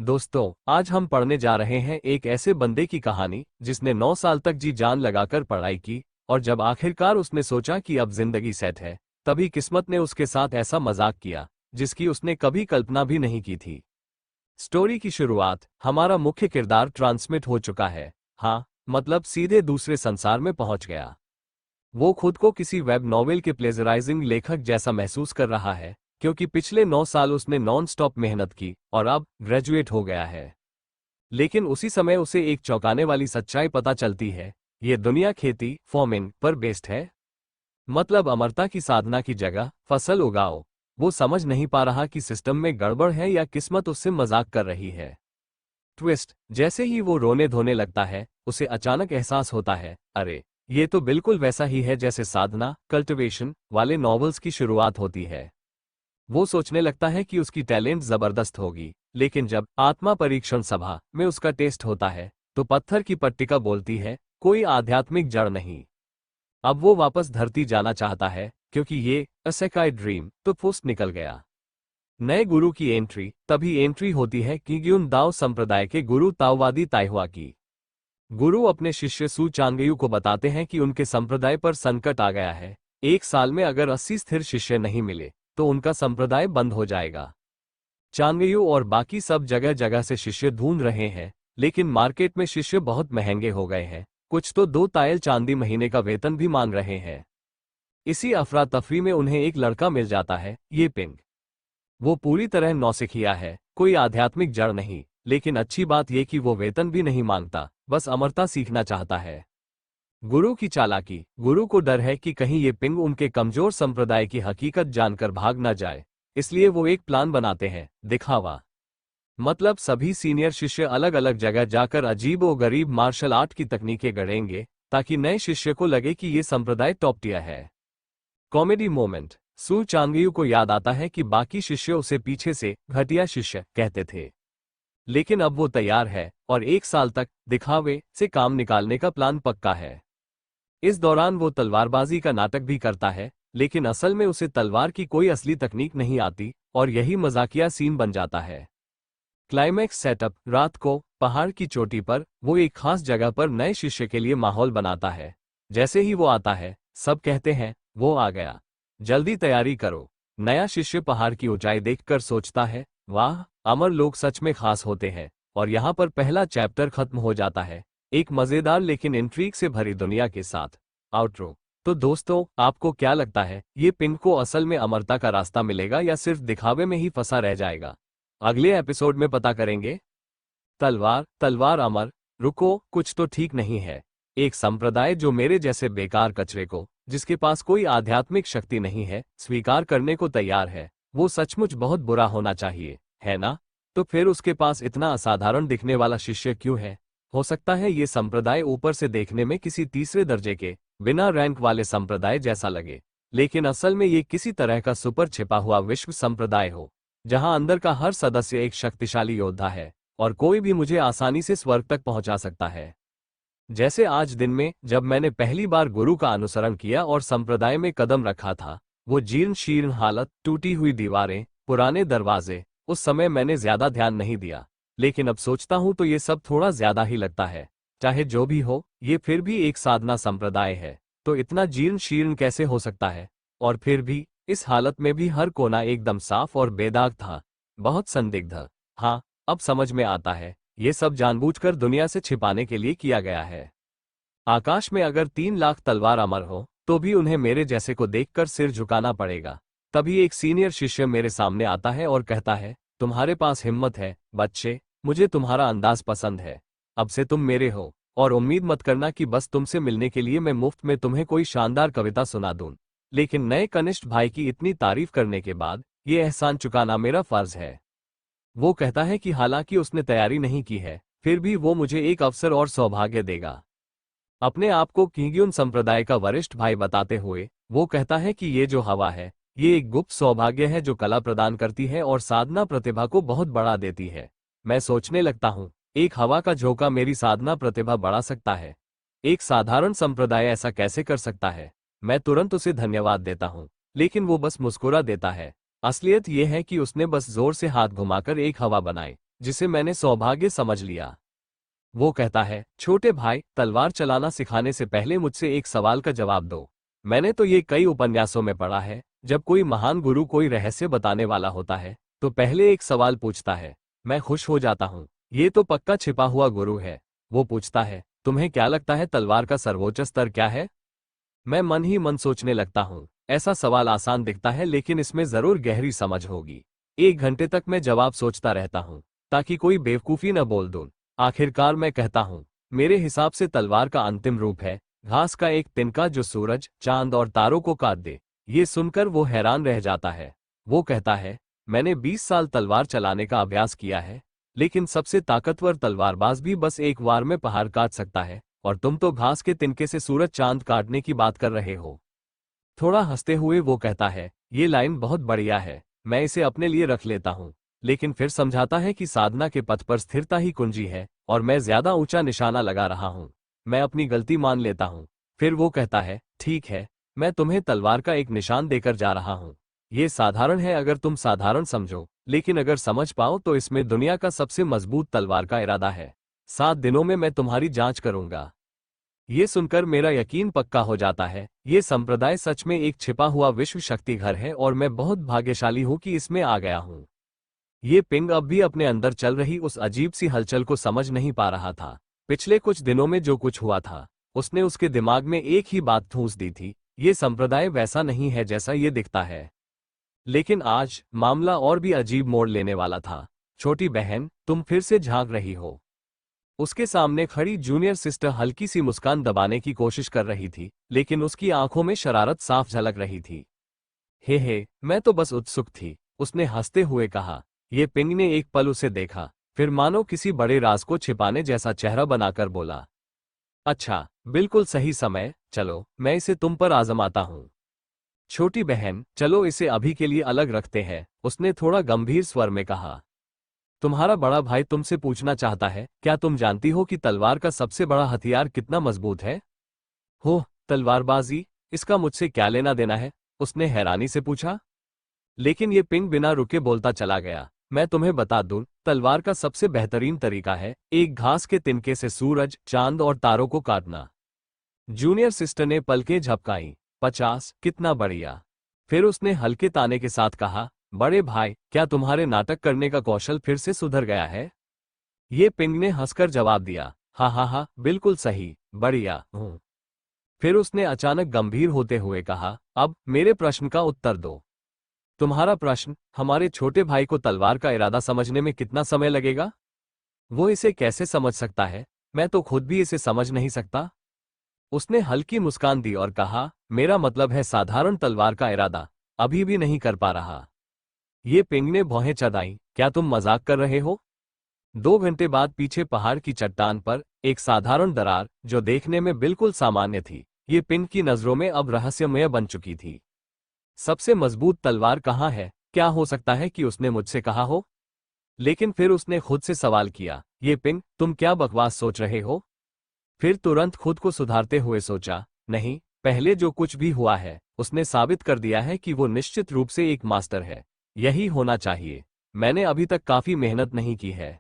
दोस्तों, आज हम पढ़ने जा रहे हैं एक ऐसे बंदे की कहानी जिसने 9 साल तक जी जान लगाकर पढ़ाई की और जब आखिरकार उसने सोचा कि अब जिंदगी सेट है, तभी किस्मत ने उसके साथ ऐसा मजाक किया जिसकी उसने कभी कल्पना भी नहीं की थी। स्टोरी की शुरुआत, हमारा मुख्य किरदार ट्रांसमिट हो चुका है। हाँ, मतलब सीधे दूसरे संसार में पहुंच गया। वो खुद को किसी वेब नॉवेल के प्लेजराइजिंग लेखक जैसा महसूस कर रहा है, क्योंकि पिछले 9 साल उसने नॉन स्टॉप मेहनत की और अब ग्रेजुएट हो गया है। लेकिन उसी समय उसे एक चौंकाने वाली सच्चाई पता चलती है। ये दुनिया खेती फार्मिंग पर बेस्ड है। मतलब अमरता की साधना की जगह फसल उगाओ। वो समझ नहीं पा रहा कि सिस्टम में गड़बड़ है या किस्मत उससे मजाक कर रही है। ट्विस्ट, जैसे ही वो रोने धोने लगता है, उसे अचानक एहसास होता है, अरे ये तो बिल्कुल वैसा ही है जैसे साधना कल्टिवेशन वाले नॉवेल्स की शुरुआत होती है। वो सोचने लगता है कि उसकी टैलेंट जबरदस्त होगी, लेकिन जब आत्मा परीक्षण सभा में उसका टेस्ट होता है, तो पत्थर की पट्टिका बोलती है, कोई आध्यात्मिक जड़ नहीं। अब वो वापस धरती जाना चाहता है, क्योंकि ये असेकाई ड्रीम तो फुस्ट निकल गया। नए गुरु की एंट्री तभी एंट्री होती है किग्युन दाओ संप्रदाय के गुरु ताओवादी ताइहुआ की। गुरु अपने शिष्य सू चांगयू को बताते हैं कि उनके संप्रदाय पर संकट आ गया है। 1 साल में अगर 80 स्थिर शिष्य नहीं मिले तो उनका संप्रदाय बंद हो जाएगा। चांगयू और बाकी सब जगह जगह से शिष्य ढूंढ रहे हैं, लेकिन मार्केट में शिष्य बहुत महंगे हो गए हैं। कुछ तो 2 तायल चांदी महीने का वेतन भी मांग रहे हैं। इसी अफरा तफरी में उन्हें एक लड़का मिल जाता है, ये पिंग। वो पूरी तरह नौसिखिया है, कोई आध्यात्मिक जड़ नहीं, लेकिन अच्छी बात यह कि वो वेतन भी नहीं मांगता, बस अमरता सीखना चाहता है। गुरु की चालाकी, गुरु को डर है कि कहीं ये पिंग उनके कमजोर संप्रदाय की हकीकत जानकर भाग न जाए, इसलिए वो एक प्लान बनाते हैं, दिखावा। मतलब सभी सीनियर शिष्य अलग अलग जगह जाकर अजीब व गरीब मार्शल आर्ट की तकनीकें गढ़ेंगे, ताकि नए शिष्य को लगे कि ये संप्रदाय टॉप टियर है। कॉमेडी मोमेंट, सू चांगयू को याद आता है कि बाकी शिष्य उसे पीछे से घटिया शिष्य कहते थे, लेकिन अब वो तैयार है और 1 साल तक दिखावे से काम निकालने का प्लान पक्का है। इस दौरान वो तलवारबाजी का नाटक भी करता है, लेकिन असल में उसे तलवार की कोई असली तकनीक नहीं आती और यही मजाकिया सीन बन जाता है। क्लाइमैक्स सेटअप, रात को पहाड़ की चोटी पर वो एक खास जगह पर नए शिष्य के लिए माहौल बनाता है। जैसे ही वो आता है, सब कहते हैं, वो आ गया, जल्दी तैयारी करो। नया शिष्य पहाड़ की ऊंचाई देखकर सोचता है, वाह, अमर लोग सच में खास होते हैं। और यहाँ पर पहला चैप्टर खत्म हो जाता है, एक मजेदार लेकिन इंट्रीग से भरी दुनिया के साथ। आउटरो। तो दोस्तों, आपको क्या लगता है, ये पिंग को असल में अमरता का रास्ता मिलेगा या सिर्फ दिखावे में ही फंसा रह जाएगा? अगले एपिसोड में पता करेंगे। तलवार तलवार अमर, रुको, कुछ तो ठीक नहीं है। एक संप्रदाय जो मेरे जैसे बेकार कचरे को, जिसके पास कोई आध्यात्मिक शक्ति नहीं है, स्वीकार करने को तैयार है, वो सचमुच बहुत बुरा होना चाहिए, है ना? तो फिर उसके पास इतना असाधारण दिखने वाला शिष्य क्यों है? हो सकता है ये संप्रदाय ऊपर से देखने में किसी तीसरे दर्जे के बिना रैंक वाले संप्रदाय जैसा लगे, लेकिन असल में ये किसी तरह का सुपर छिपा हुआ विश्व संप्रदाय हो, जहां अंदर का हर सदस्य एक शक्तिशाली योद्धा है और कोई भी मुझे आसानी से स्वर्ग तक पहुंचा सकता है। जैसे आज दिन में जब मैंने पहली बार गुरु का अनुसरण किया और संप्रदाय में कदम रखा था, वो जीर्ण शीर्ण हालत, टूटी हुई दीवारें, पुराने दरवाजे, उस समय मैंने ज्यादा ध्यान नहीं दिया, लेकिन अब सोचता हूं तो ये सब थोड़ा ज्यादा ही लगता है। चाहे जो भी हो, ये फिर भी एक साधना संप्रदाय है, तो इतना जीर्ण शीर्ण कैसे हो सकता है? और फिर भी इस हालत में भी हर कोना एकदम साफ और बेदाग था, बहुत संदिग्ध। हाँ, अब समझ में आता है, ये सब जानबूझकर दुनिया से छिपाने के लिए किया गया है। आकाश में अगर 3 लाख तलवार अमर हो, तो भी उन्हें मेरे जैसे को देखकर सिर झुकाना पड़ेगा। तभी एक सीनियर शिष्य मेरे सामने आता है और कहता है, तुम्हारे पास हिम्मत है बच्चे, मुझे तुम्हारा अंदाज पसंद है। अब से तुम मेरे हो, और उम्मीद मत करना कि बस तुमसे मिलने के लिए मैं मुफ्त में तुम्हें कोई शानदार कविता सुना दूं। लेकिन नए कनिष्ठ भाई की इतनी तारीफ करने के बाद ये एहसान चुकाना मेरा फर्ज है। वो कहता है कि हालांकि उसने तैयारी नहीं की है, फिर भी वो मुझे एक अवसर और सौभाग्य देगा। अपने आप को किग्युन संप्रदाय का वरिष्ठ भाई बताते हुए वो कहता है कि ये जो हवा है, ये एक गुप्त सौभाग्य है जो कला प्रदान करती है और साधना प्रतिभा को बहुत बढ़ा देती है। मैं सोचने लगता हूँ, एक हवा का झोंका मेरी साधना प्रतिभा बढ़ा सकता है। एक साधारण संप्रदाय ऐसा कैसे कर सकता है? मैं तुरंत उसे धन्यवाद देता हूँ, लेकिन वो बस मुस्कुरा देता है। असलियत यह है कि उसने बस जोर से हाथ घुमाकर एक हवा बनाई, जिसे मैंने सौभाग्य समझ लिया। वो कहता है, छोटे भाई, तलवार चलाना सिखाने से पहले मुझसे एक सवाल का जवाब दो। मैंने तो ये कई उपन्यासों में पढ़ा है, जब कोई महान गुरु कोई रहस्य बताने वाला होता है तो पहले एक सवाल पूछता है। मैं खुश हो जाता हूँ, ये तो पक्का छिपा हुआ गुरु है। वो पूछता है, तुम्हें क्या लगता है तलवार का सर्वोच्च स्तर क्या है? मैं मन ही मन सोचने लगता हूँ। ऐसा सवाल आसान दिखता है लेकिन इसमें जरूर गहरी समझ होगी। 1 घंटे तक मैं जवाब सोचता रहता हूँ ताकि कोई बेवकूफी न बोल दूं। आखिरकार मैं कहता हूँ, मेरे हिसाब से तलवार का अंतिम रूप है घास का एक तिनका जो सूरज, चांद और तारों को काट दे। ये सुनकर वो हैरान रह जाता है। वो कहता है, मैंने 20 साल तलवार चलाने का अभ्यास किया है, लेकिन सबसे ताकतवर तलवारबाज भी बस एक वार में पहाड़ काट सकता है, और तुम तो घास के तिनके से सूरज चांद काटने की बात कर रहे हो। थोड़ा हंसते हुए वो कहता है, ये लाइन बहुत बढ़िया है, मैं इसे अपने लिए रख लेता हूँ। लेकिन फिर समझाता है कि साधना के पथ पर स्थिरता ही कुंजी है, और मैं ज्यादा ऊंचा निशाना लगा रहा हूँ। मैं अपनी गलती मान लेता हूँ। फिर वो कहता है, ठीक है, मैं तुम्हें तलवार का एक निशान देकर जा रहा हूँ। ये साधारण है अगर तुम साधारण समझो, लेकिन अगर समझ पाओ तो इसमें दुनिया का सबसे मजबूत तलवार का इरादा है। 7 दिनों में मैं तुम्हारी जांच करूंगा। ये सुनकर मेरा यकीन पक्का हो जाता है। ये संप्रदाय सच में एक छिपा हुआ विश्व शक्ति घर है और मैं बहुत भाग्यशाली हूं कि इसमें आ गया हूं। ये पिंग अब भी अपने अंदर चल रही उस अजीब सी हलचल को समझ नहीं पा रहा था। पिछले कुछ दिनों में जो कुछ हुआ था, उसने उसके दिमाग में एक ही बात ठूंस दी थी, ये संप्रदाय वैसा नहीं है जैसा ये दिखता है। लेकिन आज मामला और भी अजीब मोड़ लेने वाला था। छोटी बहन, तुम फिर से झांक रही हो। उसके सामने खड़ी जूनियर सिस्टर हल्की सी मुस्कान दबाने की कोशिश कर रही थी, लेकिन उसकी आंखों में शरारत साफ झलक रही थी। हे, मैं तो बस उत्सुक थी, उसने हंसते हुए कहा। ये पिंग ने एक पल उसे देखा, फिर मानो किसी बड़े राज को छिपाने जैसा चेहरा बनाकर बोला, अच्छा, बिल्कुल सही समय, चलो मैं इसे तुम पर आजमाता हूँ। छोटी बहन, चलो इसे अभी के लिए अलग रखते हैं, उसने थोड़ा गंभीर स्वर में कहा। तुम्हारा बड़ा भाई तुमसे पूछना चाहता है, क्या तुम जानती हो कि तलवार का सबसे बड़ा हथियार कितना मजबूत है? हो, तलवारबाजी, इसका मुझसे क्या लेना देना है? उसने हैरानी से पूछा। लेकिन ये पिंग बिना रुके बोलता चला गया। मैं तुम्हें बता दूं, तलवार का सबसे बेहतरीन तरीका है एक घास के तिनके से सूरज, चांद और तारों को काटना। जूनियर सिस्टर ने पलकें झपकाई। 50, कितना बढ़िया। फिर उसने हल्के ताने के साथ कहा, बड़े भाई, क्या तुम्हारे नाटक करने का कौशल फिर से सुधर गया है? ये पिंग ने हंसकर जवाब दिया, हाँ हाँ हाँ, बिल्कुल सही, बढ़िया हूँ। फिर उसने अचानक गंभीर होते हुए कहा, अब मेरे प्रश्न का उत्तर दो। तुम्हारा प्रश्न, हमारे छोटे भाई को तलवार का इरादा समझने में कितना समय लगेगा? वो इसे कैसे समझ सकता है? मैं तो खुद भी इसे समझ नहीं सकता। उसने हल्की मुस्कान दी और कहा, मेरा मतलब है साधारण तलवार का इरादा अभी भी नहीं कर पा रहा। ये पिंग ने भौहें चढ़ाई, क्या तुम मजाक कर रहे हो? 2 घंटे बाद पीछे पहाड़ की चट्टान पर एक साधारण दरार, जो देखने में बिल्कुल सामान्य थी, ये पिंग की नजरों में अब रहस्यमय बन चुकी थी। सबसे मजबूत तलवार कहाँ है? क्या हो सकता है कि उसने मुझसे कहा हो? लेकिन फिर उसने खुद से सवाल किया, ये पिंग, तुम क्या बकवास सोच रहे हो? फिर तुरंत खुद को सुधारते हुए सोचा, नहीं, पहले जो कुछ भी हुआ है उसने साबित कर दिया है कि वो निश्चित रूप से एक मास्टर है। यही होना चाहिए। मैंने अभी तक काफी मेहनत नहीं की है।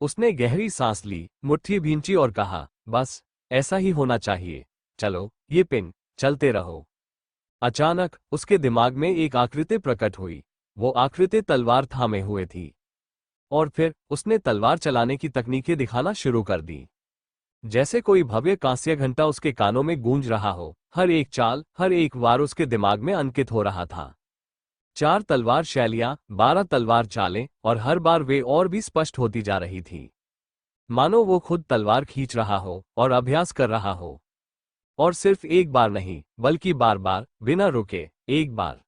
उसने गहरी सांस ली, मुट्ठी भींची और कहा, बस ऐसा ही होना चाहिए। चलो ये पिन, चलते रहो। अचानक उसके दिमाग में एक आकृति प्रकट हुई। वो आकृति तलवार थामे हुए थी। और फिर उसने तलवार चलाने की तकनीकें दिखाना शुरू कर दी। जैसे कोई भव्य कांस्य घंटा उसके कानों में गूंज रहा हो। हर एक चाल, हर एक वार उसके दिमाग में अंकित हो रहा था। 4 तलवार शैलियां, 12 तलवार चालें, और हर बार वे और भी स्पष्ट होती जा रही थी। मानो वो खुद तलवार खींच रहा हो और अभ्यास कर रहा हो। और सिर्फ एक बार नहीं, बल्कि बार बार, बिना रुके, 1 बार,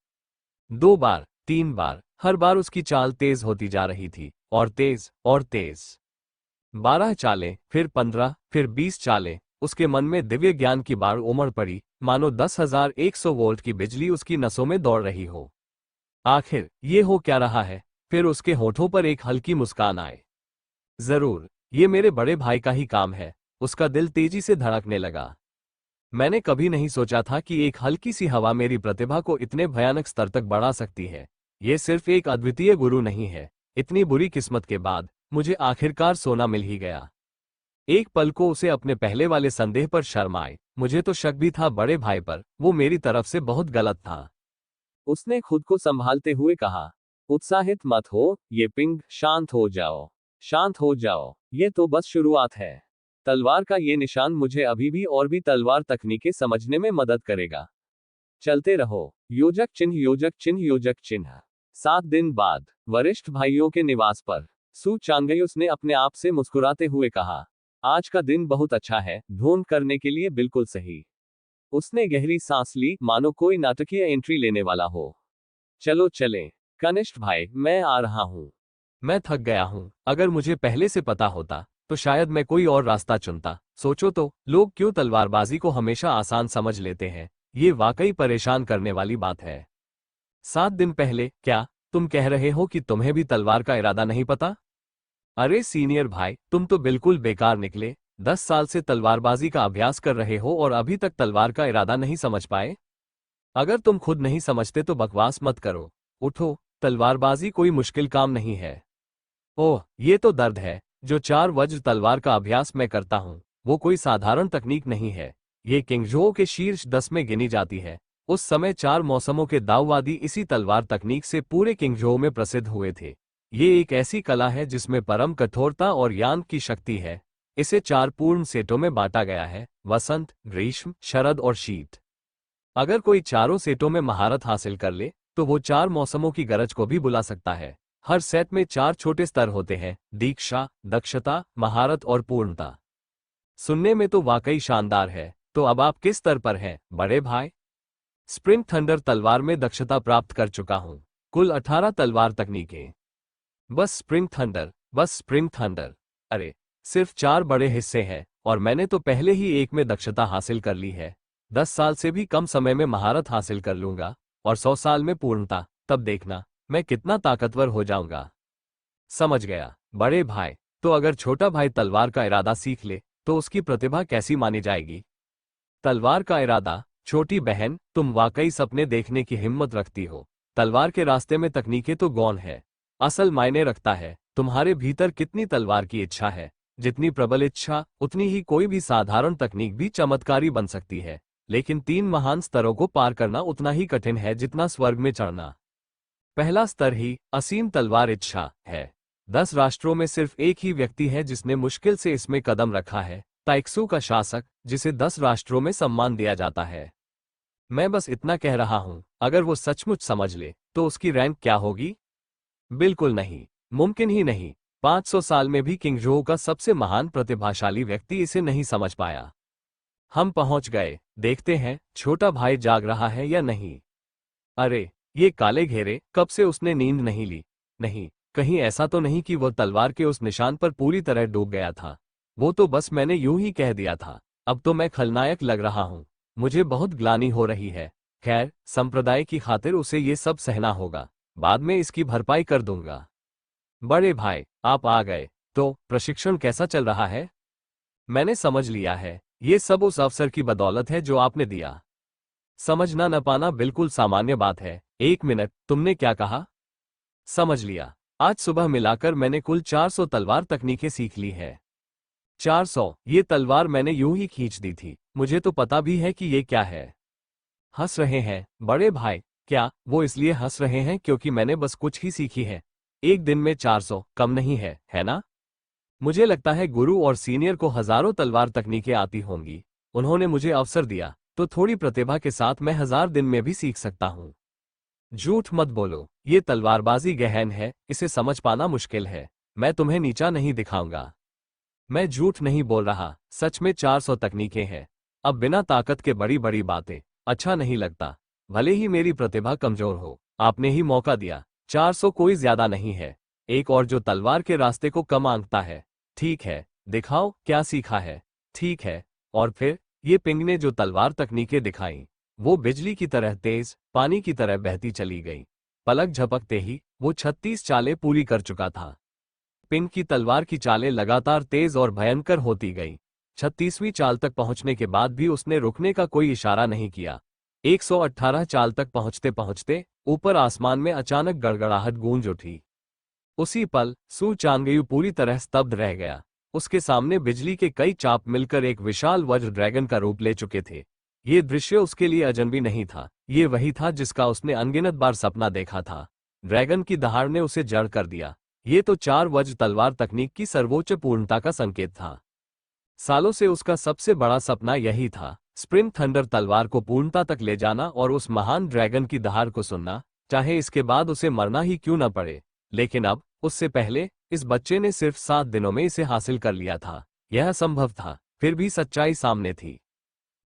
2 बार, 3 बार, हर बार उसकी चाल तेज होती जा रही थी, और तेज, और तेज। 12 चालें, फिर 15, फिर 20 चालें। उसके मन में दिव्य ज्ञान की बाढ़ उमड़ पड़ी, मानो 10,100 वोल्ट की बिजली उसकी नसों में दौड़ रही हो। आखिर ये हो क्या रहा है? फिर उसके होठों पर एक हल्की मुस्कान आए। जरूर, ये मेरे बड़े भाई का ही काम है। उसका दिल तेजी से धड़कने लगा। मैंने कभी नहीं सोचा था कि एक हल्की सी हवा मेरी प्रतिभा को इतने भयानक स्तर तक बढ़ा सकती है। ये सिर्फ एक अद्वितीय गुरु नहीं है, इतनी बुरी किस्मत के बाद मुझे आखिरकार सोना मिल ही गया। एक पल को उसे अपने पहले वाले संदेह पर शर्म आई। मुझे तो शक भी था बड़े भाई पर, वो मेरी तरफ से बहुत गलत था। उसने खुद को संभालते हुए कहा, उत्साहित मत हो, ये पिंग, शांत हो जाओ। शांत हो जाओ, ये तो बस शुरुआत है। तलवार का ये निशान मुझे अभी भी और भी तलवार तकनीकें समझने में मदद करेगा। चलते रहो। योजक चिन्ह, योजक चिन्ह, योजक चिन्ह। 7 दिन बाद वरिष्ठ भाइयों के निवास पर सू चांगयुस ने अपने आप से मुस्कुराते हुए कहा, आज का दिन बहुत अच्छा है, ढूंढ करने के लिए बिल्कुल सही। उसने गहरी सांस ली, मानो कोई नाटकीय एंट्री लेने वाला हो। चलो चलें। कनिष्ठ भाई, मैं आ रहा हूं। मैं थक गया हूं। अगर मुझे पहले से पता होता तो शायद मैं कोई और रास्ता चुनता। सोचो तो, लोग क्यों तलवारबाजी को हमेशा आसान समझ लेते हैं। ये वाकई परेशान करने वाली बात है। 7 दिन पहले, क्या तुम कह रहे हो कि तुम्हें भी तलवार का इरादा नहीं पता? अरे सीनियर भाई, तुम तो बिल्कुल बेकार निकले। 10 साल से तलवारबाजी का अभ्यास कर रहे हो और अभी तक तलवार का इरादा नहीं समझ पाए। अगर तुम खुद नहीं समझते तो बकवास मत करो। उठो, तलवारबाजी कोई मुश्किल काम नहीं है। ओह, ये तो दर्द है। जो 4 वज्र तलवार का अभ्यास मैं करता हूँ, वो कोई साधारण तकनीक नहीं है। ये किंगजो के शीर्ष 10 में गिनी जाती है। उस समय 4 मौसमों के दाववादी इसी तलवार तकनीक से पूरे किंगजो में प्रसिद्ध हुए थे। ये एक ऐसी कला है जिसमें परम कठोरता और यान की शक्ति है। इसे 4 पूर्ण सेटों में बांटा गया है, वसंत, ग्रीष्म, शरद और शीत। अगर कोई चारों सेटों में महारत हासिल कर ले, तो वो 4 मौसमों की गरज को भी बुला सकता है। हर सेट में 4 छोटे स्तर होते हैं, दीक्षा, दक्षता, महारत और पूर्णता। सुनने में तो वाकई शानदार है। तो अब आप किस स्तर पर हैं, बड़े भाई? स्प्रिंग थंडर तलवार में दक्षता प्राप्त कर चुका हूं। कुल 18 तलवार तकनीकें। बस स्प्रिंग थंडर, बस स्प्रिंग थंडर। अरे, सिर्फ 4 बड़े हिस्से हैं, और मैंने तो पहले ही एक में दक्षता हासिल कर ली है। 10 साल से भी कम समय में महारत हासिल कर लूंगा, और 100 साल में पूर्णता। तब देखना मैं कितना ताकतवर हो जाऊंगा। समझ गया, बड़े भाई। तो अगर छोटा भाई तलवार का इरादा सीख ले, तो उसकी प्रतिभा कैसी मानी जाएगी? तलवार का इरादा? छोटी बहन, तुम वाकई सपने देखने की हिम्मत रखती हो। तलवार के रास्ते में तकनीकें तो गौण है। असल मायने रखता है तुम्हारे भीतर कितनी तलवार की इच्छा है। जितनी प्रबल इच्छा, उतनी ही कोई भी साधारण तकनीक भी चमत्कारी बन सकती है। लेकिन 3 महान स्तरों को पार करना उतना ही कठिन है जितना स्वर्ग में चढ़ना। पहला स्तर ही असीम तलवार इच्छा है। 10 राष्ट्रों में सिर्फ एक ही व्यक्ति है जिसने मुश्किल से इसमें कदम रखा है, ताइक्सू का शासक, जिसे 10 राष्ट्रों में सम्मान दिया जाता है। मैं बस इतना कह रहा हूं, अगर वो सचमुच समझ ले, तो उसकी रैंक क्या होगी? बिल्कुल नहीं, मुमकिन ही नहीं। 500 साल में भी किंगजो का सबसे महान प्रतिभाशाली व्यक्ति इसे नहीं समझ पाया। हम पहुंच गए। देखते हैं छोटा भाई जाग रहा है या नहीं। अरे, ये काले घेरे, कब से उसने नींद नहीं ली? नहीं, कहीं ऐसा तो नहीं कि वो तलवार के उस निशान पर पूरी तरह डूब गया था। वो तो बस मैंने यूं ही कह दिया था। अब तो मैं खलनायक लग रहा हूं। मुझे बहुत ग्लानि हो रही है। खैर, संप्रदाय की खातिर उसे ये सब सहना होगा। बाद में इसकी भरपाई कर दूंगा। बड़े भाई, आप आ गए। तो प्रशिक्षण कैसा चल रहा है? मैंने समझ लिया है। ये सब उस अवसर की बदौलत है जो आपने दिया। समझना न पाना बिल्कुल सामान्य बात है। 1 मिनट, तुमने क्या कहा? समझ लिया। आज सुबह मिलाकर मैंने कुल 400 तलवार तकनीकें सीख ली है। 400? ये तलवार मैंने यूं ही खींच दी थी। मुझे तो पता भी है कि ये क्या है। हंस रहे हैं, बड़े भाई? क्या वो इसलिए हंस रहे हैं क्योंकि मैंने बस कुछ ही सीखी है? एक दिन में 400 कम नहीं है ना? मुझे लगता है गुरु और सीनियर को हजारों तलवार तकनीकें आती होंगी। उन्होंने मुझे अवसर दिया, तो थोड़ी प्रतिभा के साथ मैं 1000 दिन में भी सीख सकता हूं। झूठ मत बोलो, ये तलवारबाजी गहन है, इसे समझ पाना मुश्किल है। मैं तुम्हें नीचा नहीं दिखाऊंगा। मैं झूठ नहीं बोल रहा, सच में 400 तकनीकें हैं। अब बिना ताकत के बड़ी बड़ी बातें अच्छा नहीं लगता। भले ही मेरी प्रतिभा कमजोर हो, आपने ही मौका दिया। 400 कोई ज्यादा नहीं है। एक और जो तलवार के रास्ते को कम आंकता है। ठीक है, दिखाओ क्या सीखा है। ठीक है। और फिर ये पिंग ने जो तलवार तकनीकें दिखाई, वो बिजली की तरह तेज, पानी की तरह बहती चली गई। पलक झपकते ही वो 36 चालें पूरी कर चुका था। पिंग की तलवार की चालें लगातार तेज और भयंकर होती गई। 36वीं चाल तक पहुंचने के बाद भी उसने रुकने का कोई इशारा नहीं किया। 118 चाल तक पहुंचते पहुंचते ऊपर आसमान में अचानक गड़गड़ाहट गूंज उठी। उसी पल सू चांगयू पूरी तरह स्तब्ध रह गया। उसके सामने बिजली के कई चाप मिलकर एक विशाल वज्र ड्रैगन का रूप ले चुके थे। ये दृश्य उसके लिए अजनबी नहीं था, ये वही था जिसका उसने अनगिनत बार सपना देखा था। ड्रैगन की दहाड़ ने उसे जड़ कर दिया। ये तो 4 वज्र तलवार तकनीक की सर्वोच्च पूर्णता का संकेत था। सालों से उसका सबसे बड़ा सपना यही था, स्प्रिंग थंडर तलवार को पूर्णता तक ले जाना और उस महान ड्रैगन की दहाड़ को सुनना, चाहे इसके बाद उसे मरना ही क्यों न पड़े। लेकिन अब, उससे पहले, इस बच्चे ने सिर्फ 7 दिनों में इसे हासिल कर लिया था। यह असंभव था, फिर भी सच्चाई सामने थी।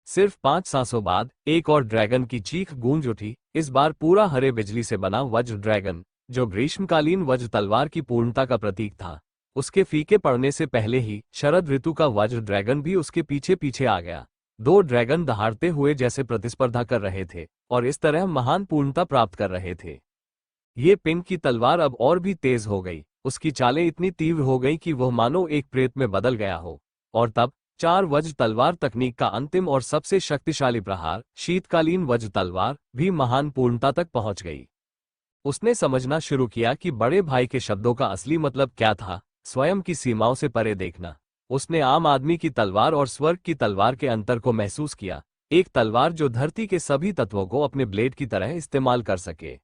सिर्फ 5 सांसों बाद एक और ड्रैगन की चीख गूंज उठी, इस बार पूरा हरे बिजली से बना वज्र ड्रैगन, जो ग्रीष्मकालीन वज्र तलवार की पूर्णता का प्रतीक था। उसके फीके पड़ने से पहले ही शरद ऋतु का वज्र ड्रैगन भी उसके पीछे पीछे आ गया। 2 ड्रैगन दहाड़ते हुए जैसे प्रतिस्पर्धा कर रहे थे और इस तरह महान पूर्णता प्राप्त कर रहे थे। ये पिंक की तलवार अब और भी तेज हो गई, उसकी चालें इतनी तीव्र हो गई कि वह मानो एक प्रेत में बदल गया हो। और तब 4 वज्र तलवार तकनीक का अंतिम और सबसे शक्तिशाली प्रहार, शीतकालीन वज्र तलवार, भी महान पूर्णता तक पहुंच गई। उसने समझना शुरू किया कि बड़े भाई के शब्दों का असली मतलब क्या था, स्वयं की सीमाओं से परे देखना। उसने आम आदमी की तलवार और स्वर्ग की तलवार के अंतर को महसूस किया, एक तलवार जो धरती के सभी तत्वों को अपने ब्लेड की तरह इस्तेमाल कर सके।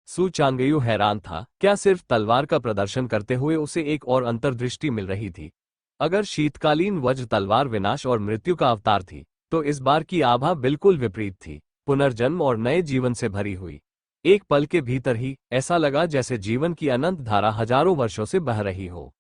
सू चांगयू हैरान था, क्या सिर्फ तलवार का प्रदर्शन करते हुए उसे एक और अंतर्दृष्टि मिल रही थी। अगर शीतकालीन वज्र तलवार विनाश और मृत्यु का अवतार थी, तो इस बार की आभा बिल्कुल विपरीत थी, पुनर्जन्म और नए जीवन से भरी हुई। एक पल के भीतर ही ऐसा लगा जैसे जीवन की अनंत धारा हजारों वर्षों से बह रही हो।